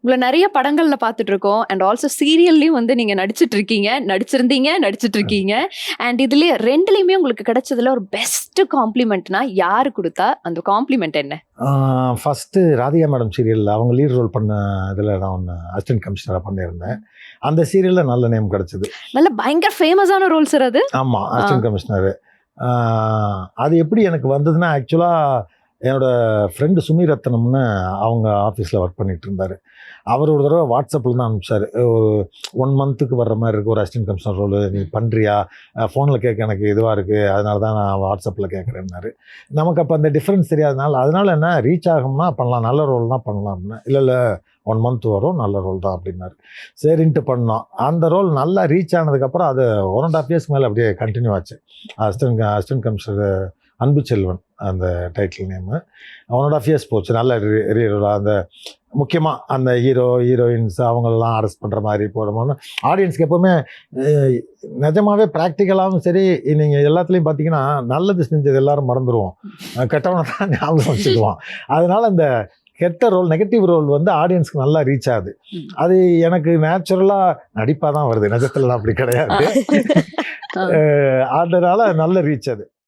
உங்கள நெறைய படங்கள்ல பார்த்துட்டு இருக்கோம். அண்ட் ஆல்சோ சீரியல்லயும் வந்து நீங்க நடிச்சிட்டு இருக்கீங்க. அண்ட் இதுலயே 2லயுமே உங்களுக்கு கிடைச்சதுல ஒரு பெஸ்ட் காம்ப்ளிமெண்ட்னா யாரு குடுத்தா? அந்த காம்ப்ளிமெண்ட் என்ன? ஃபர்ஸ்ட்டு ராதிகா மேடம் சீரியல்ல அவங்க லீட் ரோல் பண்ண இதில நான் ஒண்ணு அசிஸ்டன்ட் கமிஷனரா பண்ணியிருந்தேன். அந்த சீரியல்ல நல்ல நேம் கிடைச்சது. நல்ல பயங்கர ஃபேமஸான ரோல் சார் அது. ஆமா. ஆ. Assistant commissioner. ஆ அது எப்படி எனக்கு வந்ததுன்னா, ஆக்சுவலா என்னோட ஃப்ரெண்டு சுமிரத்னம்னு அவங்க ஆஃபீஸில ஒர்க் பண்ணிட்டு இருந்தாரு. அவர் ஒரு தடவ WhatsAppல தான் அனுப்பிச்சாரு. ஒரு 1 மந்த்துக்கு வர்ற மாரி இருக்கு ஒரு அசிஸ்டன்ட் கமிஷனர் ரோலு. நீ பண்றியா? ஃபோன்ல கேட்க எனக்கு இதுவா இருக்கு. அதனால தான் நான் WhatsAppல கேட்குறேன்னாரு. நமக்கு அப்ப அந்த டிஃபரன்ஸ் தெரியாதனால, அதனால என்ன ரீச் ஆகும்னா பண்ணலாம். நல்ல ரோல் தான் பண்ணலாம் அப்படின்னேன். இல்ல, இல்ல 1 மந்த் வரும். நல்ல ரோல் தான் அப்படின்னாரு. சரின்ட்டு பண்ணோம். அந்த ரோல் நல்லா ரீச் ஆனதுக்கப்புறம் அது 1 1/2 இயர்ஸ்க்கு மேல அப்படியே கன்டின்யூ ஆச்சு. அசிஸ்டன்ட் கமிஷனர் அன்புச்செல்வன் அந்த டைட்டில் நேமு. 1 1/2 இயர்ஸ் போச்சு. நல்ல அந்த முக்கியமா அந்த ஹீரோ, ஹீரோயின்ஸ் அவங்களலாம் அரெஸ்ட் பண்ற மாரி போடும்போது ஆடியன்ஸ்க்கு எப்பவுமே நிஜமாவே பிராக்டிகலாவும் சரி, நீங்க எல்லாத்துலயும் பார்த்தீங்கன்னா, நல்லது செஞ்சது எல்லாரும் மறந்துருவோம். கெட்டவன தான் ஞாபகம் வச்சுக்குவோம். அதனால இந்த கெட்ட ரோல், நெகட்டிவ் ரோல் வந்து ஆடியன்ஸ்க்கு நல்லா ரீச் ஆகுது. அது எனக்கு நேச்சுரலா நடிப்பா தான் வருது. நிஜத்துலலாம் அப்படி கிடையாது. அதனால நல்ல ரீச் அது.